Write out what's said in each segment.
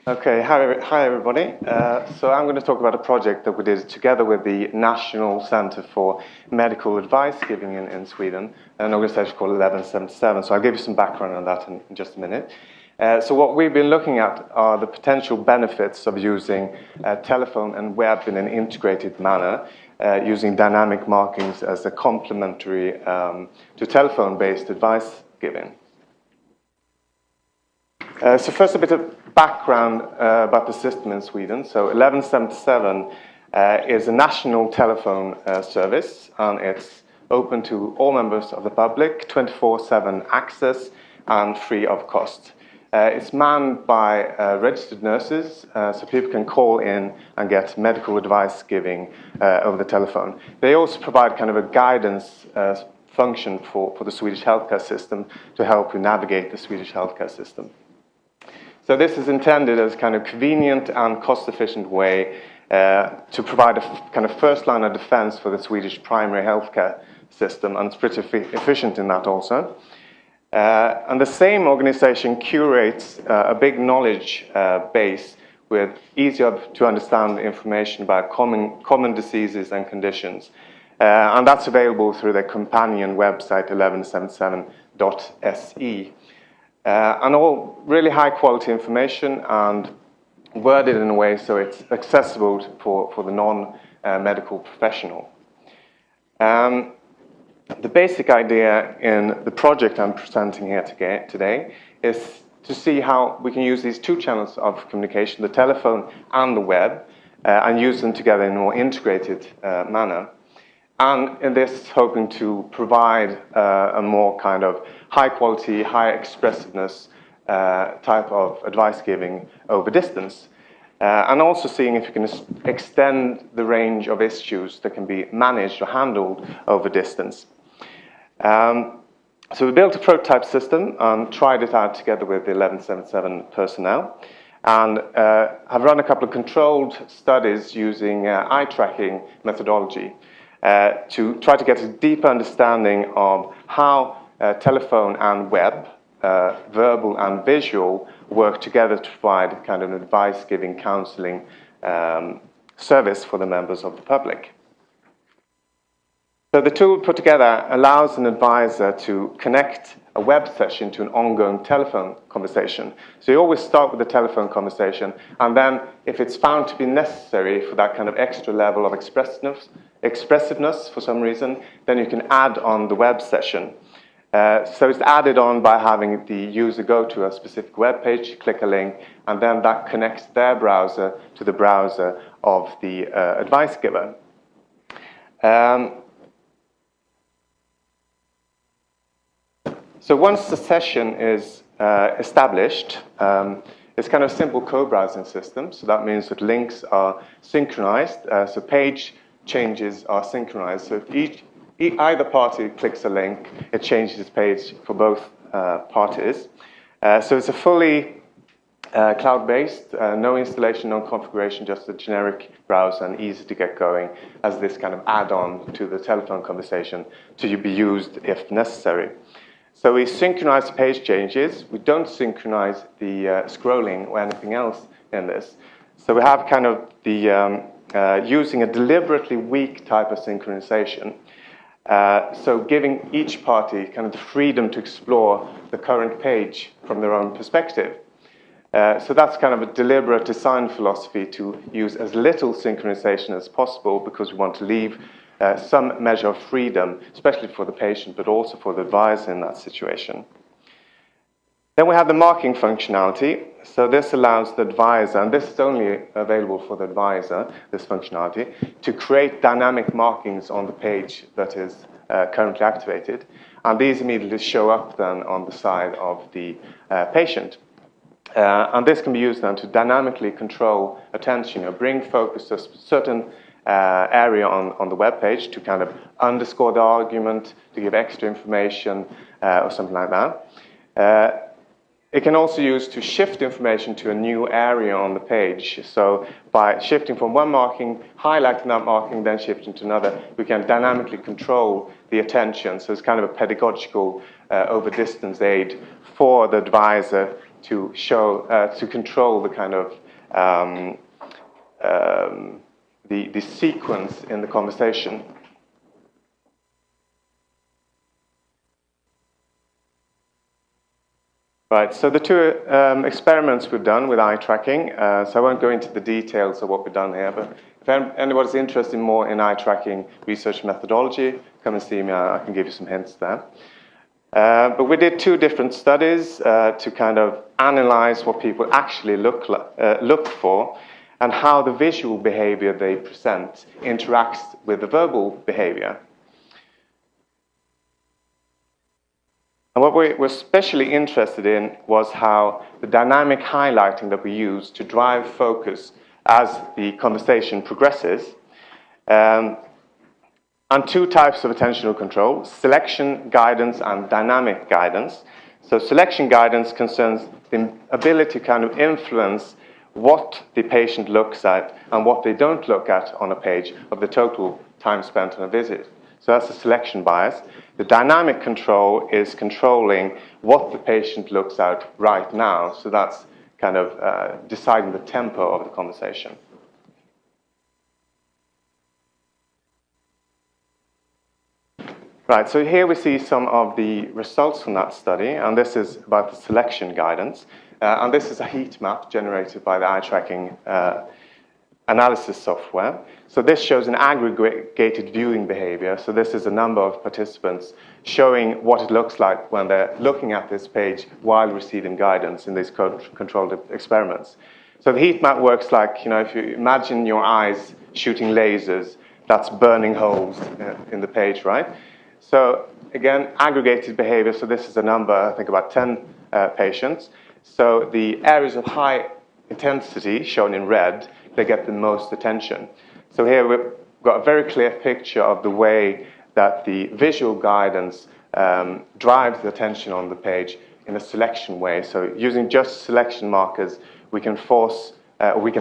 Okay, hi everybody. So I'm going to talk about a project that we did together with the National Center for Medical Advice Giving in Sweden, an organization called 1177. So I'll give you some background on that in just a minute. So what we've been looking at are the potential benefits of using telephone and web in an integrated manner, using dynamic markings as a complementary to telephone-based advice giving. So first, a bit of background about the system in Sweden. So 1177 is a national telephone service, and it's open to all members of the public, 24/7 access, and free of cost. It's manned by registered nurses, so people can call in and get medical advice giving over the telephone. They also provide kind of a guidance function for the Swedish healthcare system to help you navigate the Swedish healthcare system. So this is intended as kind of convenient and cost-efficient way to provide a kind of first line of defense for the Swedish primary healthcare system, and it's pretty efficient in that also. And the same organization curates a big knowledge base with easier to understand information about common diseases and conditions. And that's available through their companion website, 1177.se. And all really high quality information and worded in a way so it's accessible for the non-medical professional. The basic idea in the project I'm presenting here today is to see how we can use these two channels of communication, the telephone and the web, and use them together in a more integrated manner. And in this, hoping to provide a more kind of high quality, high expressiveness type of advice giving over distance. And also seeing if you can extend the range of issues that can be managed or handled over distance. So we built a prototype system and tried it out together with the 1177 personnel. And have run a couple of controlled studies using eye tracking methodology. To try to get a deeper understanding of how telephone and web, verbal and visual, work together to provide kind of an advice-giving, counseling service for the members of the public. So the tool put together allows an advisor to connect a web session to an ongoing telephone conversation. So you always start with a telephone conversation, and then if it's found to be necessary for that kind of extra level of expressiveness for some reason, then you can add on the web session. So it's added on by having the user go to a specific web page, click a link, and then that connects their browser to the browser of the advice giver. So once the session is established, it's kind of a simple co-browsing system. So that means that links are synchronized, so page changes are synchronized. So if either party clicks a link, it changes its page for both parties. So it's a fully cloud-based, no installation, no configuration, just a generic browser and easy to get going as this kind of add-on to the telephone conversation to be used if necessary. So we synchronize the page changes. We don't synchronize the scrolling or anything else in this. So we have kind of the using a deliberately weak type of synchronization. So giving each party kind of the freedom to explore the current page from their own perspective. So that's kind of a deliberate design philosophy to use as little synchronization as possible because we want to leave some measure of freedom, especially for the patient, but also for the advisor in that situation. Then we have the marking functionality. So this allows the advisor, and this is only available for the advisor, this functionality, to create dynamic markings on the page that is currently activated. And these immediately show up then on the side of the patient. And this can be used then to dynamically control attention, or bring focus to a certain area on the web page to kind of underscore the argument, to give extra information, or something like that. It can also use to shift information to a new area on the page. So by shifting from one marking, highlighting that marking, then shifting to another, we can dynamically control the attention. So it's kind of a pedagogical over distance aid for the advisor to show, to control the kind of the sequence in the conversation. Right, so the two experiments we've done with eye tracking, so I won't go into the details of what we've done here, but if anybody's interested more in eye tracking research methodology, come and see me, I can give you some hints there. But we did two different studies to kind of analyze what people actually look for and how the visual behavior they present interacts with the verbal behavior. And what we were especially interested in was how the dynamic highlighting that we use to drive focus as the conversation progresses, and two types of attentional control: selection guidance and dynamic guidance. So selection guidance concerns the ability to kind of influence what the patient looks at and what they don't look at on a page of the total time spent on a visit. So that's a selection bias. The dynamic control is controlling what the patient looks at right now. So that's kind of deciding the tempo of the conversation. Right, so here we see some of the results from that study, and this is about the selection guidance. And this is a heat map generated by the eye tracking analysis software. So this shows an aggregated viewing behavior. So this is a number of participants showing what it looks like when they're looking at this page while receiving guidance in these controlled experiments. So the heat map works like, if you imagine your eyes shooting lasers, that's burning holes in the page, right? So again, aggregated behavior. So this is a number, I think about 10 patients. So the areas of high intensity, shown in red, they get the most attention. So here we've got a very clear picture of the way that the visual guidance drives the attention on the page in a selection way. So using just selection markers, we can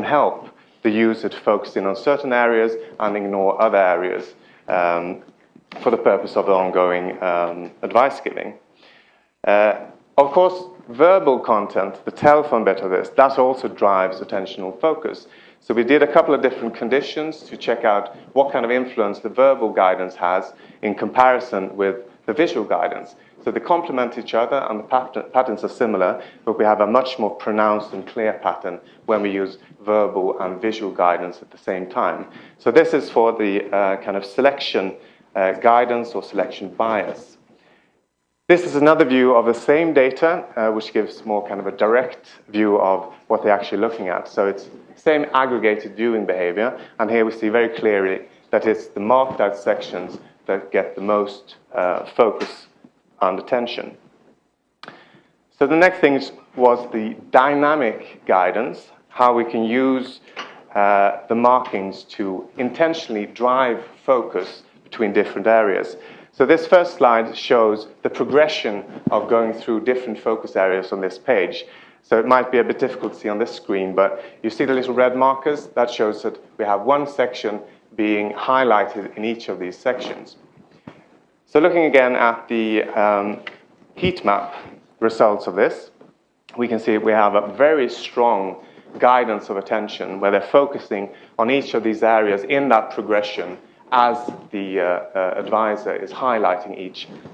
help the user to focus in on certain areas and ignore other areas for the purpose of the ongoing advice giving. Of course, verbal content, the telephone bit of this, that also drives attentional focus. So we did a couple of different conditions to check out what kind of influence the verbal guidance has in comparison with the visual guidance. So they complement each other and the patterns are similar, but we have a much more pronounced and clear pattern when we use verbal and visual guidance at the same time. So this is for the kind of selection guidance or selection bias. This is another view of the same data, which gives more kind of a direct view of what they're actually looking at. So it's same aggregated viewing behavior, and here we see very clearly that it's the marked out sections that get the most focus and attention. So the next thing was the dynamic guidance, how we can use the markings to intentionally drive focus between different areas. So this first slide shows the progression of going through different focus areas on this page. So it might be a bit difficult to see on this screen, but you see the little red markers? That shows that we have one section being highlighted in each of these sections. So looking again at the heat map results of this, we can see we have a very strong guidance of attention where they're focusing on each of these areas in that progression as the advisor is highlighting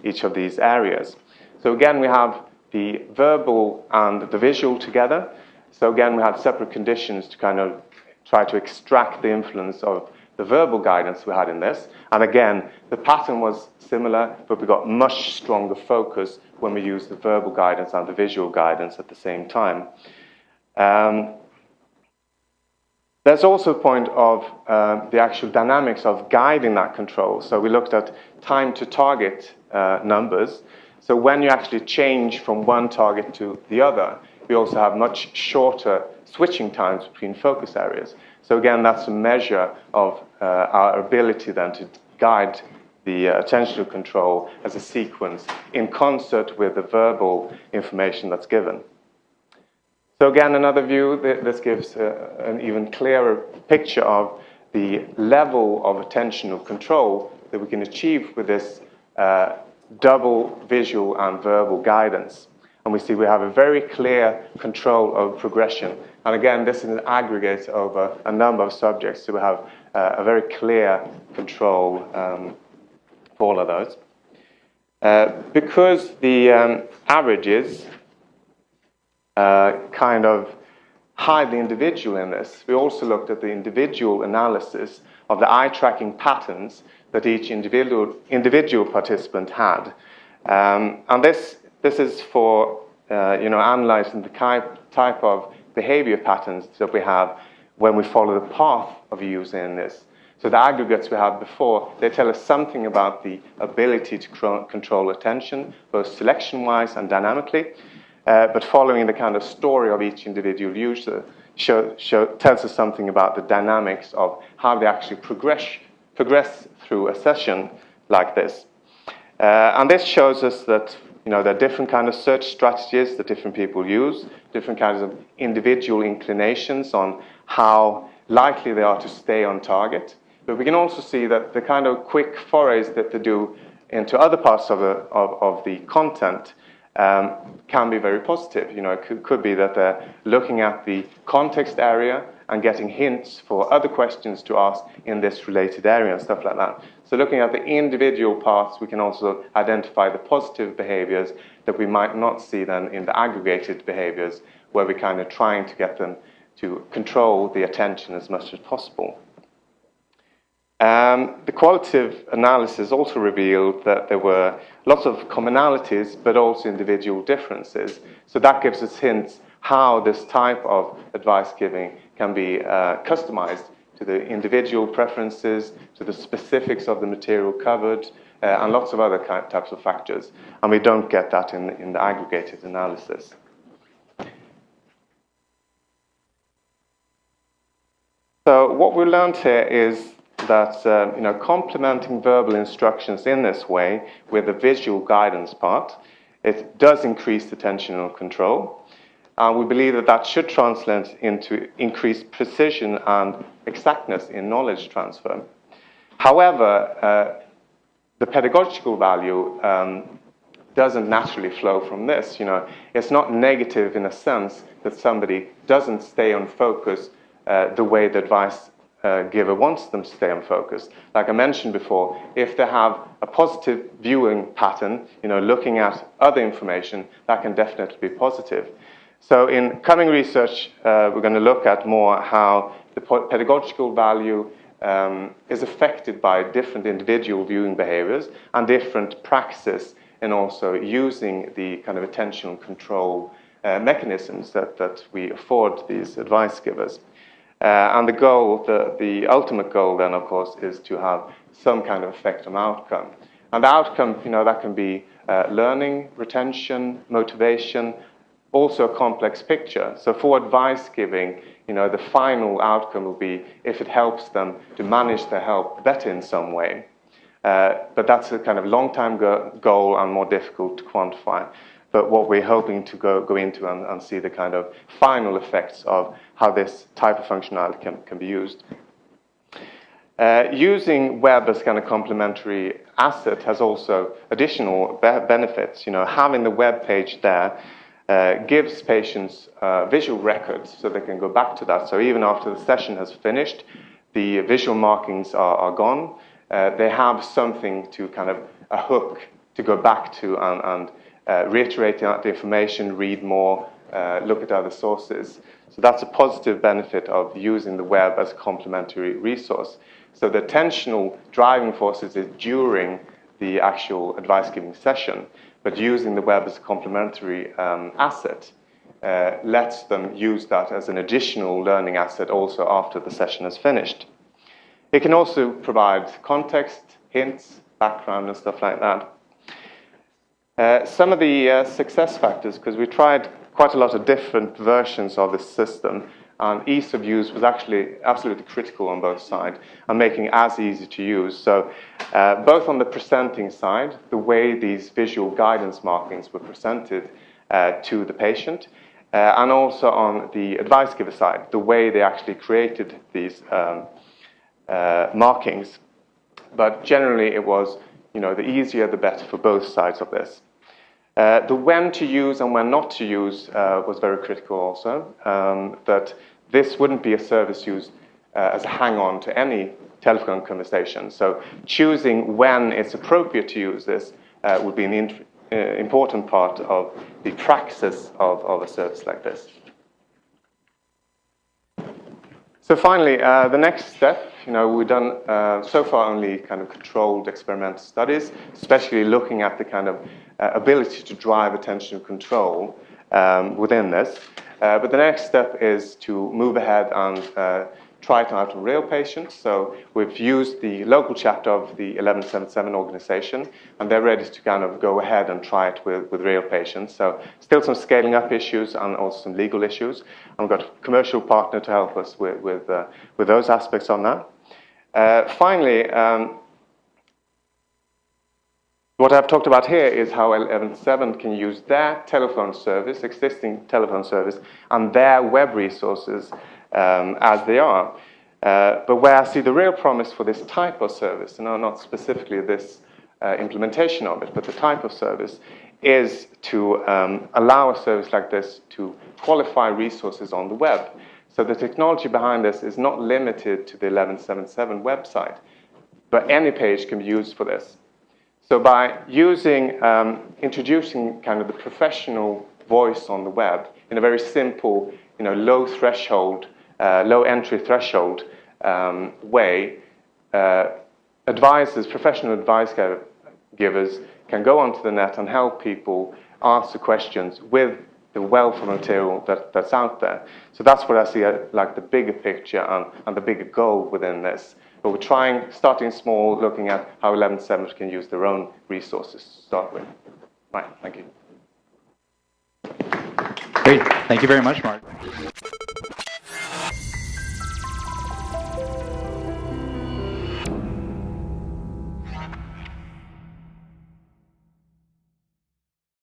each of these areas. So again, we have the verbal and the visual together. So again, we had separate conditions to kind of try to extract the influence of the verbal guidance we had in this. And again, the pattern was similar, but we got much stronger focus when we used the verbal guidance and the visual guidance at the same time. There's also a point of the actual dynamics of guiding that control. So we looked at time to target numbers. So when you actually change from one target to the other, we also have much shorter switching times between focus areas. So again, that's a measure of our ability then to guide the attentional control as a sequence in concert with the verbal information that's given. So again, another view, this gives an even clearer picture of the level of attentional control that we can achieve with this double visual and verbal guidance. and we see we have a very clear control of progression. And again, this is an aggregate over a number of subjects, so we have a very clear control for all of those. Because the averages kind of hide the individual in this, we also looked at the individual analysis of the eye tracking patterns that each individual participant had. And this is for analyzing the type of behavior patterns that we have when we follow the path of using this. So the aggregates we had before, they tell us something about the ability to control attention, both selection-wise and dynamically. But following the kind of story of each individual user tells us something about the dynamics of how they actually progress through a session like this. And this shows us that there are different kind of search strategies that different people use, different kinds of individual inclinations on how likely they are to stay on target. But we can also see that the kind of quick forays that they do into other parts of the content can be very positive. It could be that they're looking at the context area and getting hints for other questions to ask in this related area and stuff like that. So looking at the individual parts, we can also identify the positive behaviors that we might not see then in the aggregated behaviors, where we're kind of trying to get them to control the attention as much as possible. The qualitative analysis also revealed that there were lots of commonalities, but also individual differences. So that gives us hints how this type of advice giving can be customized to the individual preferences, to the specifics of the material covered, and lots of other types of factors. And we don't get that in the aggregated analysis. So what we learned here is that complementing verbal instructions in this way with the visual guidance part, it does increase attentional control. And we believe that that should translate into increased precision and exactness in knowledge transfer. However, the pedagogical value doesn't naturally flow from this. It's not negative in a sense that somebody doesn't stay on focus the way the advice giver wants them to stay on focus. Like I mentioned before, if they have a positive viewing pattern, looking at other information, that can definitely be positive. So in coming research, we're going to look at more how the pedagogical value is affected by different individual viewing behaviors and different practices, and also using the kind of attentional control mechanisms that we afford these advice givers. And the goal, the ultimate goal then, of course, is to have some kind of effect on outcome. And the outcome, that can be learning, retention, motivation, also a complex picture. So for advice giving, the final outcome will be if it helps them to manage their health better in some way. But that's a kind of long-time goal and more difficult to quantify. But what we're hoping to go into and see the kind of final effects of how this type of functionality can be used. Using web as kind of complementary asset has also additional benefits. Having the web page there gives patients visual records so they can go back to that. So even after the session has finished, the visual markings are gone. They have something to kind of a hook to go back to and reiterate the information, read more, look at other sources. So that's a positive benefit of using the web as a complementary resource. So the attentional driving forces is during the actual advice-giving session, but using the web as a complementary asset lets them use that as an additional learning asset also after the session is finished. It can also provide context, hints, background, and stuff like that. Some of the success factors, because we tried quite a lot of different versions of this system, and ease of use was actually absolutely critical on both sides, and making it as easy to use. So both on the presenting side, the way these visual guidance markings were presented to the patient, and also on the advice giver side, the way they actually created these markings. But generally it was, the easier the better for both sides of this. The when to use and when not to use was very critical also, that this wouldn't be a service used as a hang-on to any telephone conversation. So choosing when it's appropriate to use this would be an important part of the praxis of a service like this. So finally, the next step, we've done so far only kind of controlled experimental studies, especially looking at the kind of ability to drive attention control within this. But the next step is to move ahead and try it out on real patients. So we've used the local chapter of the 1177 organization, and they're ready to kind of go ahead and try it with real patients. So still some scaling up issues and also some legal issues. And we've got a commercial partner to help us with those aspects on that. Finally, what I've talked about here is how 1177 can use their telephone service, existing telephone service, and their web resources as they are. But where I see the real promise for this type of service, not specifically this implementation of it, but the type of service, is to allow a service like this to qualify resources on the web. So the technology behind this is not limited to the 1177 website, but any page can be used for this. So by introducing kind of the professional voice on the web in a very simple, low threshold, low entry threshold way, professional advice givers can go onto the net and help people answer questions with the wealth of material that's out there. So that's what I see like the bigger picture and the bigger goal within this. But we're starting small, looking at how 1177 can use their own resources to start with. Right, thank you. Great, thank you very much, Mark.